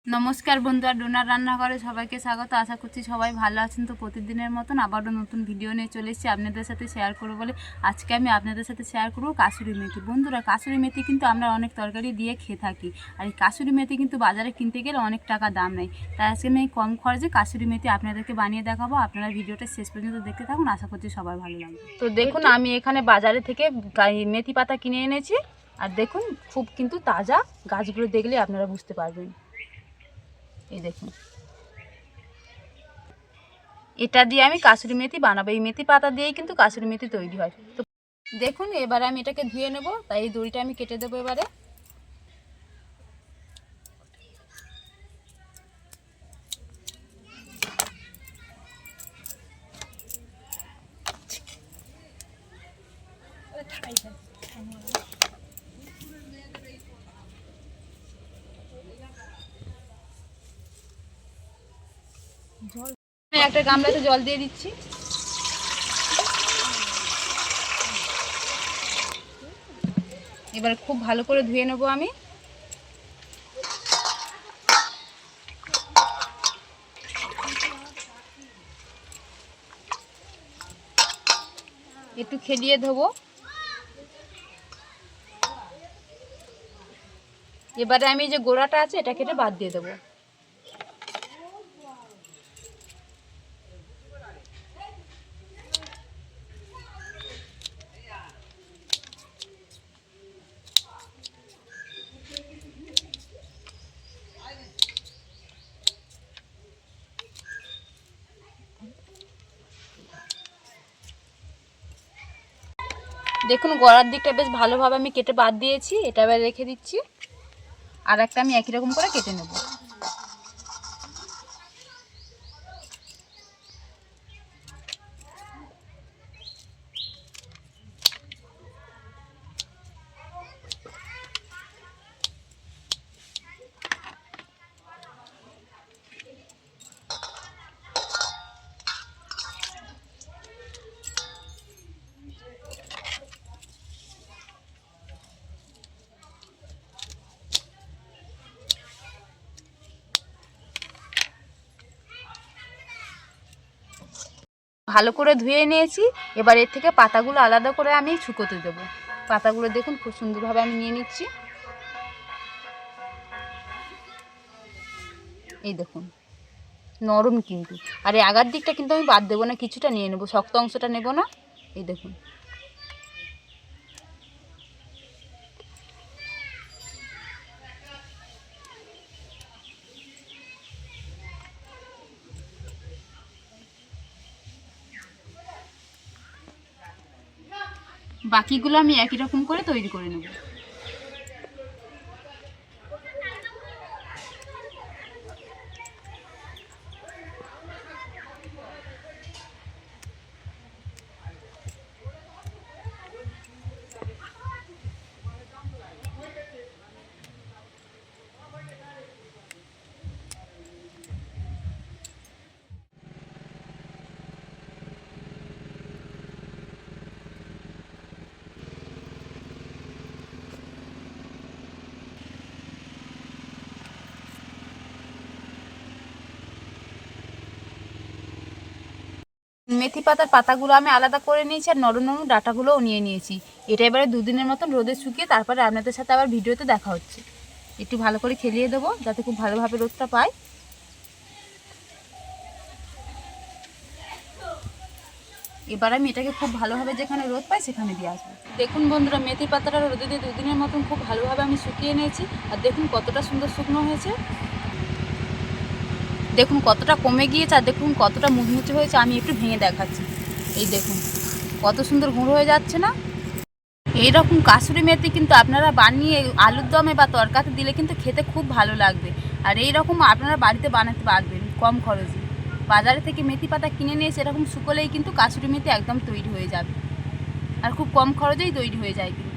নমস্কার বন্ধুরা, ডোনার রান্নাঘরে সবাইকে স্বাগত। আশা করছি সবাই ভালো আছেন। তো প্রতিদিনের মতন আবারও নতুন ভিডিও নিয়ে চলে এসেছি আপনাদের সাথে শেয়ার করবো বলে। আজকে আমি আপনাদের সাথে শেয়ার করবো কাসুরি মেথি। বন্ধুরা, কাসুরি মেথি কিন্তু আমরা অনেক তরকারি দিয়ে খেয়ে থাকি, আর এই কাসুরি মেথি কিন্তু বাজারে কিনতে গেলে অনেক টাকা দাম নেয়। তাই আজকে আমি কম খরচে কাসুরি মেথি আপনাদেরকে বানিয়ে দেখাবো। আপনারা ভিডিওটা শেষ পর্যন্ত দেখতে থাকুন, আশা করছি সবার ভালো লাগবে। তো দেখুন, আমি এখানে বাজারে থেকে মেথি পাতা কিনে এনেছি, আর দেখুন খুব কিন্তু তাজা। গাছগুলো দেখলে আপনারা বুঝতে পারবেন। এই দেখুন, এটা দিয়ে আমি কাসুরি মেথি বানাবো। এই মেথি পাতা দিয়েই কিন্তু কাসুরি মেথি তৈরি হয়। তো দেখুন, এবারে আমি এটাকে ধুয়ে নেব, তাই এই দড়িটা আমি কেটে দেবো এবারে। একটা গামলাতে জল দিয়ে দিচ্ছি। এবার খুব ভালো করে ধুয়ে নেব আমি। একটু খেলিয়ে ধোবো। এবারে আমি যে গোড়াটা আছে এটা কেটে বাদ দিয়ে দেবো। দেখুন, গোড়ার দিকটা বেশ ভালোভাবে আমি কেটে বাদ দিয়েছি। এটা এবার রেখে দিচ্ছি, আর একটা আমি একই রকম করে কেটে নেব। ভালো করে ধুয়ে নিয়েছি। এবার এর থেকে পাতাগুলো আলাদা করে আমি শুকোতে দেবো। পাতাগুলো দেখুন খুব সুন্দরভাবে আমি নিয়ে নিচ্ছি। এই দেখুন, নরম কিন্তু। আর এই আগার দিকটা কিন্তু আমি বাদ দেবো না, কিছুটা নিয়ে নেবো, শক্ত অংশটা নেব না। এই দেখুন, বাকিগুলো আমি একই রকম করে তৈরি করে নেব। মেথি পাতার পাতাগুলো আমি আলাদা করে নিয়েছি, আর নরম নরম ডাঁটাগুলোও নিয়ে নিয়েছি। এটা এবারে দুদিনের মতন রোদে শুকিয়ে তারপরে আপনাদের সাথে আবার ভিডিওতে দেখা হচ্ছে। একটু ভালো করে খেলিয়ে দেবো যাতে খুব ভালোভাবে রোদটা পায়। এবার আমি এটাকে খুব ভালোভাবে যেখানে রোদ পাই সেখানে দিয়ে আসবো। দেখুন বন্ধুরা, মেথি পাতাটা রোদে দিয়ে দুদিনের মতন খুব ভালোভাবে আমি শুকিয়ে নিয়েছি। আর দেখুন কতটা সুন্দর শুকনো হয়েছে। দেখুন কতটা কমে গিয়েছে, আর দেখুন কতটা মুচমুচে হয়েছে। আমি একটু ভেঙে দেখাচ্ছি। এই দেখুন কত সুন্দর গুঁড়ো হয়ে যাচ্ছে না। এইরকম কাসুরি মেথি কিন্তু আপনারা বানিয়ে আলুর দমে বা তরকারিতে দিলে কিন্তু খেতে খুব ভালো লাগবে। আর এই রকম আপনারা বাড়িতে বানাতে পারবেন কম খরচে। বাজারে থেকে মেথি পাতা কিনে নিয়ে সেরকম শুকোলেই কিন্তু কাসুরি মেথি একদম তৈরি হয়ে যাবে, আর খুব কম খরচেই তৈরি হয়ে যায় কিন্তু।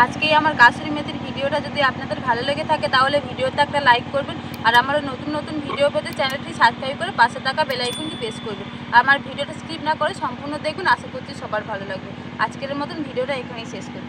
আজকেই আমার কাসুরি মেথির ভিডিওটা যদি আপনাদের ভালো লেগে থাকে তাহলে ভিডিওতে একটা লাইক করবেন, আর আমারও নতুন নতুন ভিডিও পেতে চ্যানেলটি সাবস্ক্রাইব করে পাশে থাকা বেল আইকনটি প্রেস করবেন। আমার ভিডিওটা স্কিপ না করে সম্পূর্ণ দেখবেন, আশা করছি সবার ভালো লাগবে। আজকের মতন ভিডিওটা এখানেই শেষ করব।